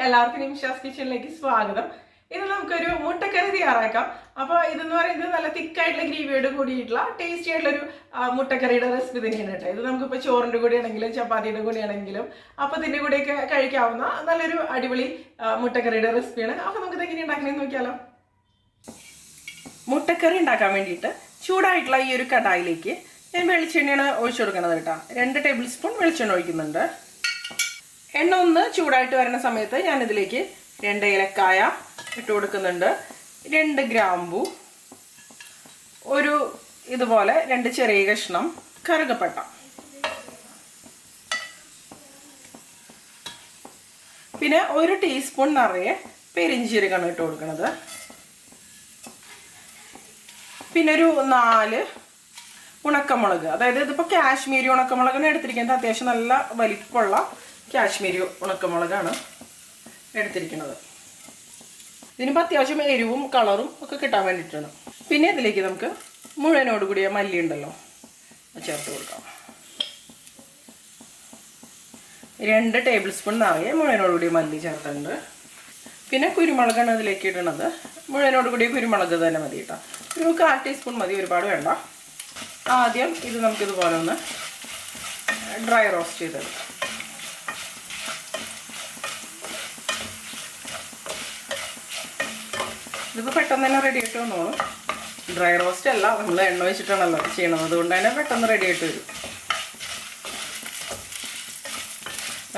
എല്ലാവർക്കും നിംഷാസ് കിച്ചണിലേക്ക് സ്വാഗതം. ഇത് നമുക്കൊരു മുട്ടക്കറി തയ്യാറാക്കാം. അപ്പോൾ ഇതെന്ന് പറയുന്നത് നല്ല തിക്കായിട്ടുള്ള ഗ്രേവിയോട് കൂടിയിട്ടുള്ള ടേസ്റ്റി ആയിട്ടുള്ളൊരു മുട്ടക്കറിയുടെ റെസിപ്പി തന്നെയാണ് കേട്ടോ. ഇത് നമുക്കിപ്പോൾ ചോറിൻ്റെ കൂടെ ആണെങ്കിലും ചപ്പാത്തിയുടെ കൂടെ ആണെങ്കിലും അപ്പത്തിൻ്റെ കൂടെയൊക്കെ കഴിക്കാവുന്ന നല്ലൊരു അടിപൊളി മുട്ടക്കറിയുടെ റെസിപ്പിയാണ്. അപ്പോൾ നമുക്കിത് എങ്ങനെ ഉണ്ടാക്കണമെന്ന് നോക്കിയാലോ. മുട്ടക്കറി ഉണ്ടാക്കാൻ വേണ്ടിയിട്ട് ചൂടായിട്ടുള്ള ഈ ഒരു കടായിലേക്ക് ഞാൻ വെളിച്ചെണ്ണയാണ് ഒഴിച്ചു കൊടുക്കുന്നത് കേട്ടോ. 2 ടേബിൾ സ്പൂൺ വെളിച്ചെണ്ണ ഒഴിക്കുന്നുണ്ട്. എണ്ണ ഒന്ന് ചൂടായിട്ട് വരുന്ന സമയത്ത് ഞാനിതിലേക്ക് 2 ഏലക്കായ ഇട്ട് കൊടുക്കുന്നുണ്ട്, 2 ഗ്രാമ്പു, ഒരു ഇതുപോലെ 2 ചെറിയ കഷ്ണം കറുകപ്പട്ട, പിന്നെ 1 ടീസ്പൂൺ നിറയെ പെരിഞ്ജീരകമാണ് ഇട്ട് കൊടുക്കുന്നത്, പിന്നെ ഒരു 4 ഉണക്കമുളക്. അതായത് ഇതിപ്പോൾ കാശ്മീരി ഉണക്കമുളകാണ് എടുത്തിരിക്കുന്നത്. അത്യാവശ്യം നല്ല വലിപ്പമുള്ള കാശ്മീരി ഉണക്കമുളകാണ് എടുത്തിരിക്കുന്നത്. ഇതിനിപ്പോൾ അത്യാവശ്യം എരിവും കളറും ഒക്കെ കിട്ടാൻ വേണ്ടിയിട്ടാണ്. പിന്നെ ഇതിലേക്ക് നമുക്ക് മുഴുവനോട് കൂടിയ മല്ലി ഉണ്ടല്ലോ, ചേർത്ത് കൊടുക്കാം. 2 ടേബിൾ സ്പൂൺ നിറയെ മുഴുവനോട് കൂടിയ മല്ലി ചേർത്തിട്ടുണ്ട്. പിന്നെ കുരുമുളകാണ് ഇതിലേക്ക് ഇടുന്നത്. മുഴുവനോട് കൂടിയ കുരുമുളക് തന്നെ മതി കേട്ടോ. ഒരു 1/4 ടീസ്പൂൺ മതി, ഒരുപാട് വേണ്ട. ആദ്യം ഇത് നമുക്കിതുപോലെ ഒന്ന് ഡ്രൈ റോസ്റ്റ് ചെയ്തെടുക്കാം. ഇതിപ്പോൾ പെട്ടെന്ന് തന്നെ റെഡി ആയിട്ട് വന്നോളൂ. ഡ്രൈ റോസ്റ്റ് അല്ല, നമ്മൾ എണ്ണ വെച്ചിട്ടാണല്ലോ ചെയ്യണത്, അതുകൊണ്ട് തന്നെ പെട്ടെന്ന് റെഡി ആയിട്ട് വരും.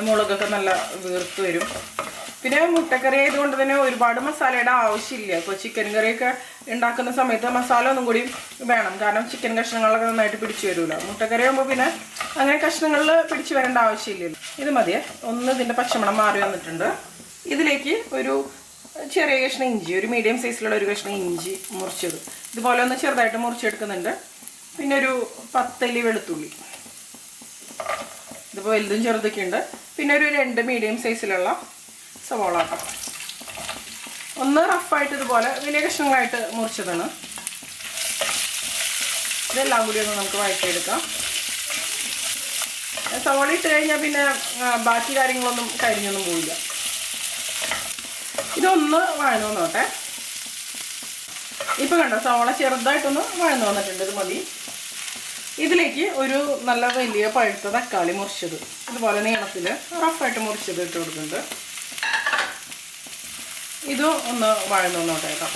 മുളകൊക്കെ നല്ല വീർത്ത് വരും. പിന്നെ മുട്ടക്കറി ആയതുകൊണ്ട് തന്നെ ഒരുപാട് മസാലയുടെ ആവശ്യമില്ല. ഇപ്പോൾ ചിക്കൻ കറിയൊക്കെ ഉണ്ടാക്കുന്ന സമയത്ത് മസാല ഒന്നും കൂടി വേണം, കാരണം ചിക്കൻ കഷ്ണങ്ങളൊക്കെ നന്നായിട്ട് പിടിച്ചു വരുമല്ലോ. മുട്ടക്കറി ആകുമ്പോൾ പിന്നെ അങ്ങനെ കഷ്ണങ്ങളിൽ പിടിച്ചു വരേണ്ട ആവശ്യമില്ലല്ലോ. ഇത് മതിയെ. ഒന്ന് ഇതിൻ്റെ പച്ചമണം മാറി വന്നിട്ടുണ്ട്. ഇതിലേക്ക് ഒരു ചെറിയ കഷ്ണം ഇഞ്ചി, ഒരു മീഡിയം സൈസിലുള്ള ഒരു കഷ്ണം ഇഞ്ചി മുറിച്ചത് ഇതുപോലെ ഒന്ന് ചെറുതായിട്ട് മുറിച്ചെടുക്കുന്നുണ്ട്. പിന്നെ ഒരു 10 അല്ലി വെളുത്തുള്ളി, ഇതിപ്പോൾ വലുതും ചെറുതൊക്കെ ഉണ്ട്. പിന്നെ ഒരു 2 മീഡിയം സൈസിലുള്ള സവാള ഒന്ന് റഫായിട്ട് ഇതുപോലെ വലിയ കഷ്ണങ്ങളായിട്ട് മുറിച്ചതാണ്. ഇതെല്ലാം കൂടി ഒന്ന് നമുക്ക് വഴറ്റിയെടുക്കാം. സവാള ഇട്ട് കഴിഞ്ഞാൽ പിന്നെ ബാക്കി കാര്യങ്ങളൊന്നും കരിഞ്ഞൊന്നും പോയില്ല. ഇതൊന്ന് വഴന്നു വന്നോട്ടെ. ഇപ്പം കണ്ടോ, സവാള ചെറുതായിട്ടൊന്ന് വഴന്നു വന്നിട്ടുണ്ട്. ഇത് മതി. ഇതിലേക്ക് ഒരു നല്ല വലിയ പഴുത്ത തക്കാളി മുറിച്ചത് ഇതുപോലെ നീളത്തിൽ റഫായിട്ട് മുറിച്ചത് ഇട്ട് കൊടുക്കുന്നുണ്ട്. ഇതും ഒന്ന് വഴന്നു വന്നോട്ടെ കേട്ടോ.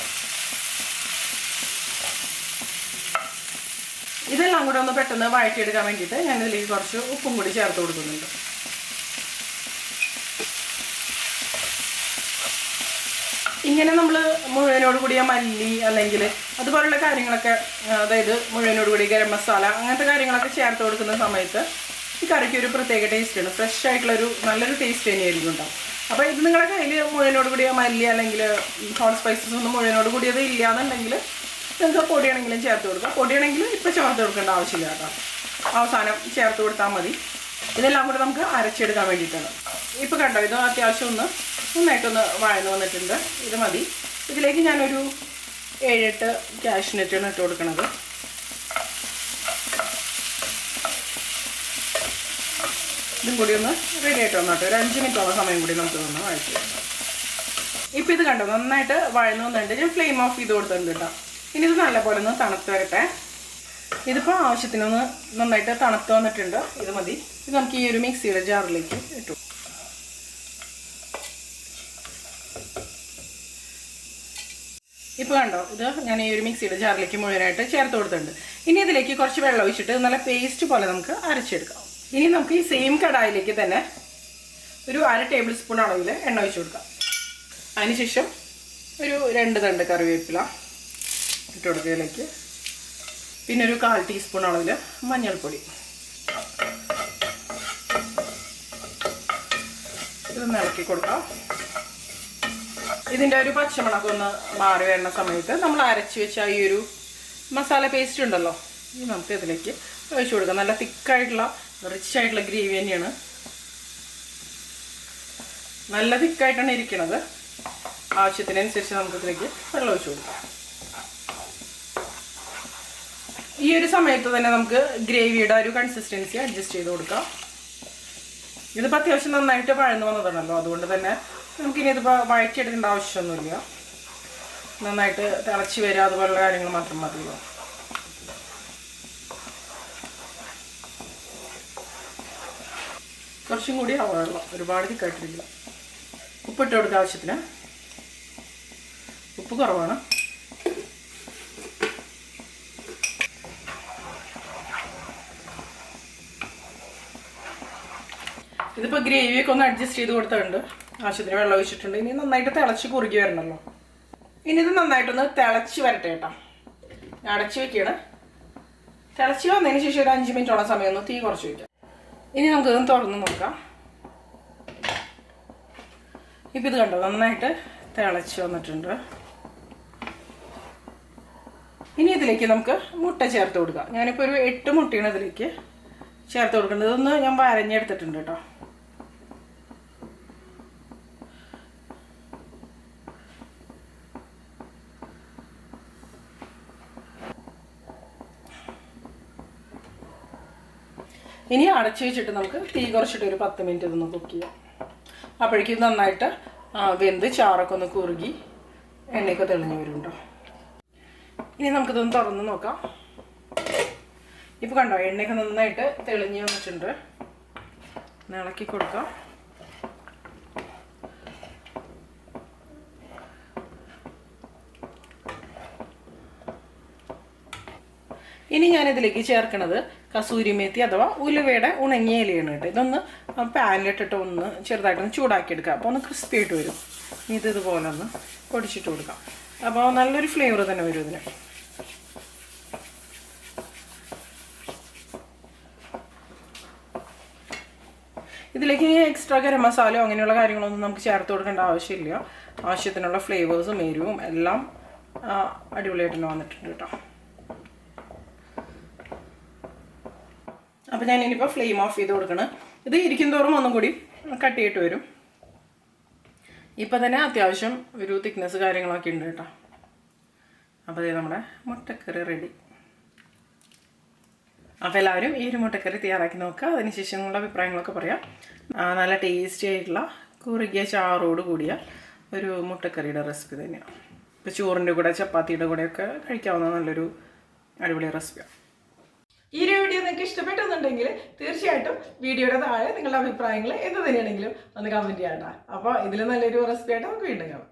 ഇതെല്ലാം കൂടെ ഒന്ന് പെട്ടെന്ന് വഴറ്റിയെടുക്കാൻ വേണ്ടിയിട്ട് ഞാനിതിലേക്ക് കുറച്ച് ഉപ്പും കൂടി ചേർത്ത് കൊടുക്കുന്നുണ്ട്. ഇങ്ങനെ നമ്മൾ മുഴുവനോട് കൂടിയ മല്ലി അല്ലെങ്കിൽ അതുപോലുള്ള കാര്യങ്ങളൊക്കെ, അതായത് മുഴുവനോട് കൂടി ഗരം മസാല അങ്ങനത്തെ കാര്യങ്ങളൊക്കെ ചേർത്ത് കൊടുക്കുന്ന സമയത്ത് ഈ കറിക്ക് ഒരു പ്രത്യേക ടേസ്റ്റാണ്. ഫ്രഷ് ആയിട്ടുള്ളൊരു നല്ലൊരു ടേസ്റ്റ് തന്നെയായിരിക്കും ഉണ്ടാവും. അപ്പോൾ ഇത് നിങ്ങളുടെ കയ്യിൽ മുഴുവനോട് കൂടിയ മല്ലി അല്ലെങ്കിൽ ഹോട്ട് സ്പൈസസ് ഒന്നും മുഴുവനോട് കൂടിയത് ഇല്ലയെന്നുണ്ടെങ്കിൽ നിങ്ങൾക്ക് പൊടിയാണെങ്കിലും ചേർത്ത് കൊടുക്കുക. പൊടിയാണെങ്കിൽ ഇപ്പോൾ ചേർത്ത് കൊടുക്കേണ്ട ആവശ്യമില്ല കേട്ടോ, അവസാനം ചേർത്ത് കൊടുത്താൽ മതി. ഇതെല്ലാം കൂടെ നമുക്ക് അരച്ചെടുക്കാൻ വേണ്ടിയിട്ടാണ്. ഇപ്പോൾ കണ്ടോ, ഇത് അത്യാവശ്യം നന്നായിട്ടൊന്ന് വഴന്നു വന്നിട്ടുണ്ട്. ഇത് മതി. ഇതിലേക്ക് ഞാനൊരു 7-8 കാഷ്നട്ടാണ് ഇട്ട് കൊടുക്കുന്നത്. ഇതും കൂടി ഒന്ന് റെഡി ആയിട്ട് വന്നോട്ടെ. ഒരു 5 മിനിറ്റോളം സമയം കൂടി നമുക്ക് ഒന്ന് വഴറ്റി. ഇപ്പം ഇത് കണ്ടോ, നന്നായിട്ട് വഴന്നു വന്നിട്ടുണ്ട്. ഞാൻ ഫ്ലെയിം ഓഫ് ചെയ്ത് കൊടുത്തിട്ടുണ്ട് കേട്ടോ. ഇനി ഇത് നല്ലപോലെ ഒന്ന് തണുത്ത് വരട്ടെ. ഇതിപ്പോൾ ആവശ്യത്തിനൊന്ന് നന്നായിട്ട് തണുത്ത് വന്നിട്ടുണ്ട്. ഇത് മതി. ഇത് നമുക്ക് ഈ ഒരു മിക്സിയുടെ ജാറിലേക്ക് ഇട്ടു. ഇപ്പോൾ കണ്ടോ, ഇത് ഞാൻ ഈ ഒരു മിക്സിയുടെ ജാറിലേക്ക് മുഴുവനായിട്ട് ചേർത്ത് കൊടുത്തിട്ടുണ്ട്. ഇനി ഇതിലേക്ക് കുറച്ച് വെള്ളം ഒഴിച്ചിട്ട് നല്ല പേസ്റ്റ് പോലെ നമുക്ക് അരച്ചെടുക്കാം. ഇനി നമുക്ക് ഈ സെയിം കടായിലേക്ക് തന്നെ ഒരു 1/2 ടേബിൾ സ്പൂൺ അളവിൽ എണ്ണ ഒഴിച്ച് കൊടുക്കാം. അതിനുശേഷം ഒരു 2 തണ്ട് കറിവേപ്പില ഇട്ട് കൊടുക്കുന്നതിലേക്ക്, പിന്നെ ഒരു 1/4 ടീസ്പൂൺ അളവിൽ മഞ്ഞൾപ്പൊടി, ഇതൊന്ന് ഇളക്കി കൊടുക്കാം. ഇതിൻ്റെ ഒരു പച്ചമുളക് ഒന്ന് മാറി വരുന്ന സമയത്ത് നമ്മൾ അരച്ച് വെച്ച ഈ ഒരു മസാല പേസ്റ്റ് ഉണ്ടല്ലോ, ഇത് നമുക്ക് ഇതിലേക്ക് ഒഴിച്ചു കൊടുക്കാം. നല്ല തിക്കായിട്ടുള്ള റിച്ച് ആയിട്ടുള്ള ഗ്രേവി തന്നെയാണ്. നല്ല തിക്കായിട്ടാണ് ഇരിക്കുന്നത്. ആവശ്യത്തിനനുസരിച്ച് നമുക്ക് ഇതിലേക്ക് വെള്ളം ഒഴിച്ചു കൊടുക്കാം. ഈ ഒരു സമയത്ത് തന്നെ നമുക്ക് ഗ്രേവിയുടെ ഒരു കൺസിസ്റ്റൻസി അഡ്ജസ്റ്റ് ചെയ്ത് കൊടുക്കാം. ഇതിപ്പോൾ അത്യാവശ്യം നന്നായിട്ട് വഴന്നു വന്നതാണല്ലോ, അതുകൊണ്ട് തന്നെ നമുക്കിനി ഇതിപ്പോൾ വഴറ്റിയെടുക്കേണ്ട ആവശ്യമൊന്നുമില്ല. നന്നായിട്ട് തിളച്ച് വരിക അതുപോലുള്ള കാര്യങ്ങൾ മാത്രം മതിയോ. കുറച്ചും കൂടി ആവാറുള്ളൂ, ഒരുപാട് തിക്കായിട്ടില്ല. ഉപ്പിട്ട് കൊടുക്കുക ആവശ്യത്തിന്. ഉപ്പ് കുറവാണ്. ഇതിപ്പോൾ ഗ്രേവിയൊക്കെ ഒന്ന് അഡ്ജസ്റ്റ് ചെയ്ത് കൊടുത്തിട്ടുണ്ട്. ആവശ്യത്തിന് വെള്ളം ഒഴിച്ചിട്ടുണ്ട്. ഇനി നന്നായിട്ട് തിളച്ച് കുറുകി വരണമല്ലോ. ഇനി ഇത് നന്നായിട്ടൊന്ന് തിളച്ച് വരട്ടെ കേട്ടോ. അടച്ച് വെക്കുകയാണ്. തിളച്ച് വന്നതിന് ശേഷം ഒരു 5 മിനിറ്റോളം സമയം ഒന്ന് തീ കുറച്ച് വയ്ക്കാം. ഇനി നമുക്കിതൊന്ന് തുറന്ന് നോക്കാം. ഇപ്പം ഇത് കണ്ടോ, നന്നായിട്ട് തിളച്ച് വന്നിട്ടുണ്ട്. ഇനി ഇതിലേക്ക് നമുക്ക് മുട്ട ചേർത്ത് കൊടുക്കാം. ഞാനിപ്പോൾ ഒരു 8 മുട്ടയാണ് ഇതിലേക്ക് ചേർത്ത് കൊടുക്കേണ്ടത്. ഇതൊന്ന് ഞാൻ വരഞ്ഞെടുത്തിട്ടുണ്ട് കേട്ടോ. ഇനി അടച്ചു വെച്ചിട്ട് നമുക്ക് തീ കുറച്ചിട്ട് ഒരു 10 മിനിറ്റ് ഇതൊന്ന് കുക്ക് ചെയ്യാം. അപ്പോഴേക്കും നന്നായിട്ട് വെന്ത് ചാറൊക്കെ ഒന്ന് കുറുകി എണ്ണയൊക്കെ തെളിഞ്ഞ് വരുന്നുണ്ടോ. ഇനി നമുക്കിതൊന്ന് തുറന്ന് നോക്കാം. ഇപ്പോൾ കണ്ടോ, എണ്ണയൊക്കെ നന്നായിട്ട് തെളിഞ്ഞ് വന്നിട്ടുണ്ട്. ഇളക്കി കൊടുക്കാം. ഇനി ഞാനിതിലേക്ക് ചേർക്കുന്നത് കസൂരി മേത്തി അഥവാ ഉലുവയുടെ ഉണങ്ങിയ ഇലയാണ് കേട്ടോ. ഇതൊന്ന് പാനിലിട്ടിട്ട് ഒന്ന് ചെറുതായിട്ടൊന്ന് ചൂടാക്കിയെടുക്കുക. അപ്പോൾ ഒന്ന് ക്രിസ്പി ആയിട്ട് വരും. ഇത് ഇതുപോലെ ഒന്ന് പൊടിച്ചിട്ട് കൊടുക്കാം. അപ്പോൾ നല്ലൊരു ഫ്ലേവർ തന്നെ വരും ഇതിന്. ഇതിലേക്ക് എക്സ്ട്രാ ഗരം മസാലയോ അങ്ങനെയുള്ള കാര്യങ്ങളൊന്നും നമുക്ക് ചേർത്ത് കൊടുക്കേണ്ട ആവശ്യമില്ല. ആവശ്യത്തിനുള്ള ഫ്ലേവേഴ്സും എരിവും എല്ലാം അടിപൊളിയായിട്ട് തന്നെ വന്നിട്ടുണ്ട് കേട്ടോ. അപ്പോൾ ഞാൻ ഇനിയിപ്പോൾ ഫ്ലെയിം ഓഫ് ചെയ്ത് കൊടുക്കണം. ഇത് ഇരിക്കും തോറും ഒന്നും കൂടി കട്ടിയിട്ട് വരും. ഇപ്പോൾ തന്നെ അത്യാവശ്യം ഒരു തിക്നെസ് കാര്യങ്ങളൊക്കെ ഉണ്ട് കേട്ടോ. അപ്പോൾ ഇത് നമ്മുടെ മുട്ടക്കറി റെഡി. അപ്പോൾ എല്ലാവരും ഈ ഒരു മുട്ടക്കറി തയ്യാറാക്കി നോക്കുക. അതിനുശേഷം നിങ്ങളുടെ അഭിപ്രായങ്ങളൊക്കെ പറയാം. നല്ല ടേസ്റ്റി ആയിട്ടുള്ള കുറുകിയ ചാറോട് കൂടിയ ഒരു മുട്ടക്കറിയുടെ റെസിപ്പി തന്നെയാണ്. ഇപ്പോൾ ചോറിൻ്റെ കൂടെ ചപ്പാത്തിയുടെ കൂടെയൊക്കെ കഴിക്കാവുന്ന നല്ലൊരു അടിപൊളി റെസിപ്പിയാണ്. ഈ ഒരു വീഡിയോ നിങ്ങൾക്ക് ഇഷ്ടപ്പെട്ടെന്നുണ്ടെങ്കിൽ തീർച്ചയായിട്ടും വീഡിയോയുടെ താഴെ നിങ്ങളുടെ അഭിപ്രായങ്ങൾ എന്ത് തന്നെയാണെങ്കിലും ഒന്ന് കമൻറ്റ് ചെയ്യാം. അപ്പോൾ ഇതിൽ നല്ലൊരു റെസിപ്പി ആയിട്ട് നമുക്ക് വീണ്ടും കാണാം.